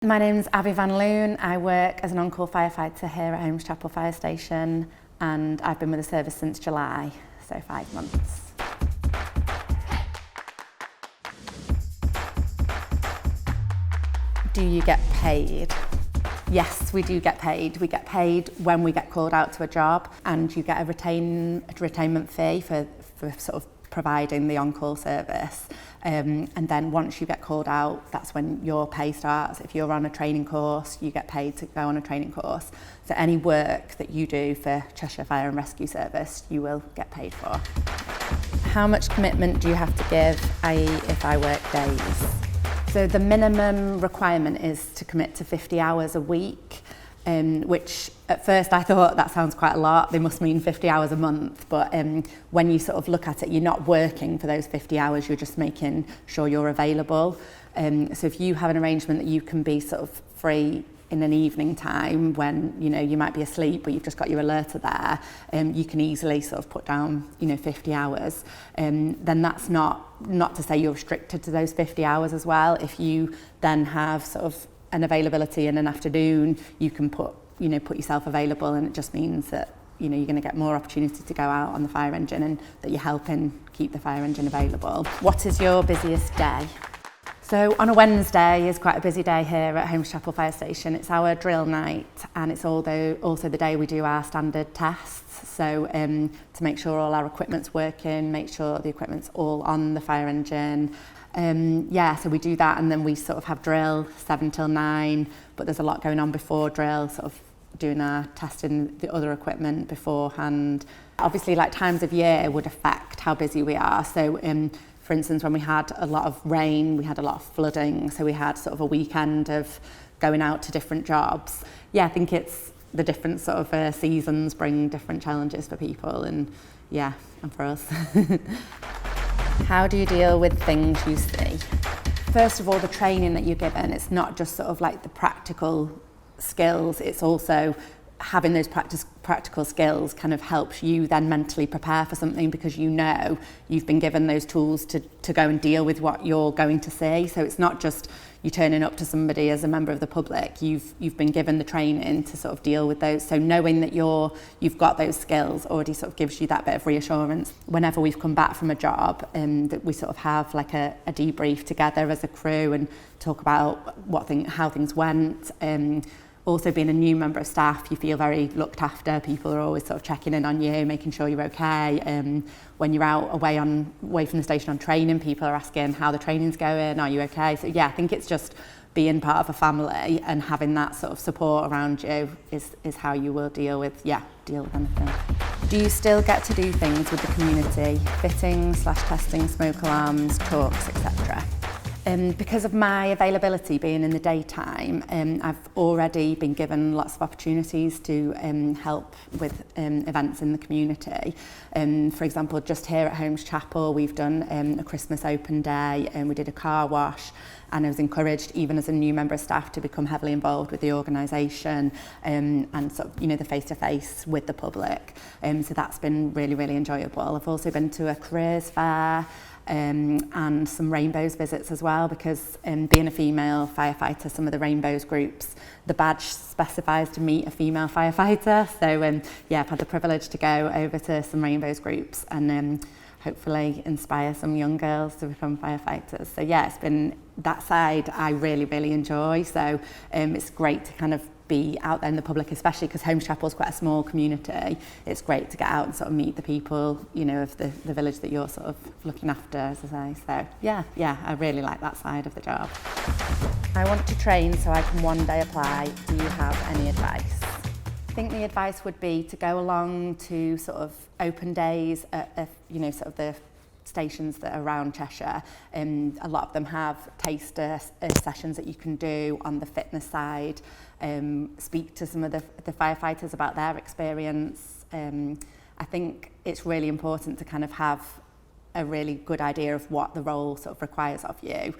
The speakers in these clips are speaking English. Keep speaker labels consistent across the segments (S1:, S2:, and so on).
S1: My name's Abby Van Loon. I work as an on-call firefighter here at Holmes Chapel Fire Station, and I've been with the service since July, so 5 months. Do you get paid? Yes, we do get paid. We get paid when we get called out to a job, and you get a retainment fee for sort of providing the on-call service. And then once you get called out, that's when your pay starts. If you're on a training course, you get paid to go on a training course. So any work that you do for Cheshire Fire and Rescue Service, you will get paid for. How much commitment do you have to give, i.e. if I work days? So the minimum requirement is to commit to 50 hours a week, which at first I thought that sounds quite a lot. They must mean 50 hours a month, but when you sort of look at it, you're not working for those 50 hours, you're just making sure you're available. So if you have an arrangement that you can be sort of free in an evening time when you might be asleep but you've just got your alerter there, you can easily sort of put down 50 hours. Then that's not to say you're restricted to those 50 hours as well. If you then have sort of an availability in an afternoon, you can put yourself available, and it just means that you're going to get more opportunity to go out on the fire engine and that you're helping keep the fire engine available. What is your busiest day? So on a Wednesday is quite a busy day here at Holmes Chapel Fire Station. It's our drill night, and it's also the day we do our standard tests. So to make sure all our equipment's working, make sure the equipment's all on the fire engine. So we do that, and then we sort of have drill 7 till 9, but there's a lot going on before drill, sort of doing our testing the other equipment beforehand. Obviously, like times of year would affect how busy we are. So for instance, when we had a lot of rain, we had a lot of flooding, so we had sort of a weekend of going out to different jobs. Yeah, I think it's the different sort of seasons bring different challenges for people, and for us. How do you deal with things you see? First of all, the training that you're given, it's not just sort of like the practical skills, it's also having those practical skills kind of helps you then mentally prepare for something, because you've been given those tools to go and deal with what you're going to see. So it's not just you turning up to somebody as a member of the public, you've been given the training to sort of deal with those. So knowing that you've got those skills already sort of gives you that bit of reassurance. Whenever we've come back from a job, that we sort of have like a debrief together as a crew and talk about how things went. Also, being a new member of staff, you feel very looked after. People are always sort of checking in on you, making sure you're okay. When you're out away from the station on training, people are asking how the training's going, are you okay? So I think it's just being part of a family and having that sort of support around you is how you will deal with anything. Do you still get to do things with the community, fitting/testing smoke alarms, talks, etc.? Because of my availability being in the daytime, I've already been given lots of opportunities to help with events in the community. For example, just here at Holmes Chapel, we've done a Christmas open day, and we did a car wash, and I was encouraged, even as a new member of staff, to become heavily involved with the organisation and sort of, the face-to-face with the public. So that's been really, really enjoyable. I've also been to a careers fair, and some Rainbows visits as well, because being a female firefighter, some of the Rainbows groups, the badge specifies to meet a female firefighter. So I've had the privilege to go over to some Rainbows groups and hopefully inspire some young girls to become firefighters. So it's been that side I really, really enjoy. So it's great to kind of be out there in the public, especially because Holmes Chapel is quite a small community. It's great to get out and sort of meet the people, of the village that you're sort of looking after, as I say. So I really like that side of the job. I want to train so I can one day apply. Do you have any advice? I think the advice would be to go along to sort of open days at sort of the stations that are around Cheshire. A lot of them have taster sessions that you can do on the fitness side. Speak to some of the firefighters about their experience. I think it's really important to kind of have a really good idea of what the role sort of requires of you,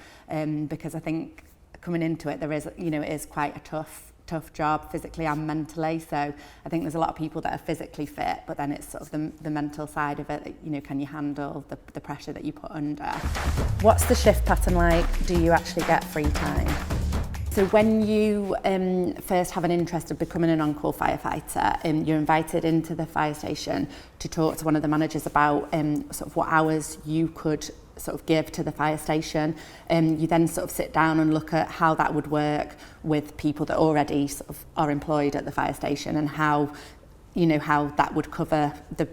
S1: because I think coming into it, there is, it is quite a tough job physically and mentally. So I think there's a lot of people that are physically fit, but then it's sort of the mental side of it, that, can you handle the pressure that you put under? What's the shift pattern like? Do you actually get free time? So when you first have an interest of becoming an on-call firefighter, you're invited into the fire station to talk to one of the managers about sort of what hours you could sort of give to the fire station. You then sort of sit down and look at how that would work with people that already sort of are employed at the fire station, and how that would cover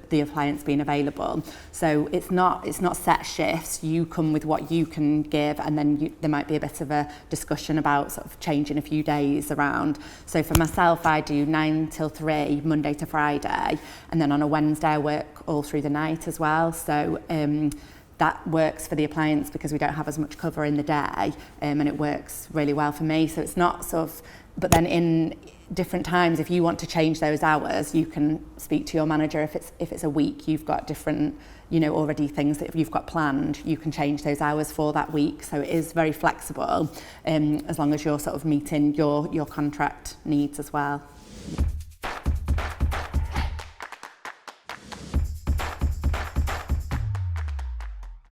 S1: the appliance being available. So it's not set shifts. You come with what you can give, and then there might be a bit of a discussion about sort of changing a few days around. So for myself, I do 9 till 3, Monday to Friday, and then on a Wednesday I work all through the night as well. So that works for the appliance because we don't have as much cover in the day, and it works really well for me. So it's not sort of, but then in different times, if you want to change those hours, you can speak to your manager. If it's a week, you've got different, already things that you've got planned, you can change those hours for that week. So it is very flexible, as long as you're sort of meeting your contract needs as well.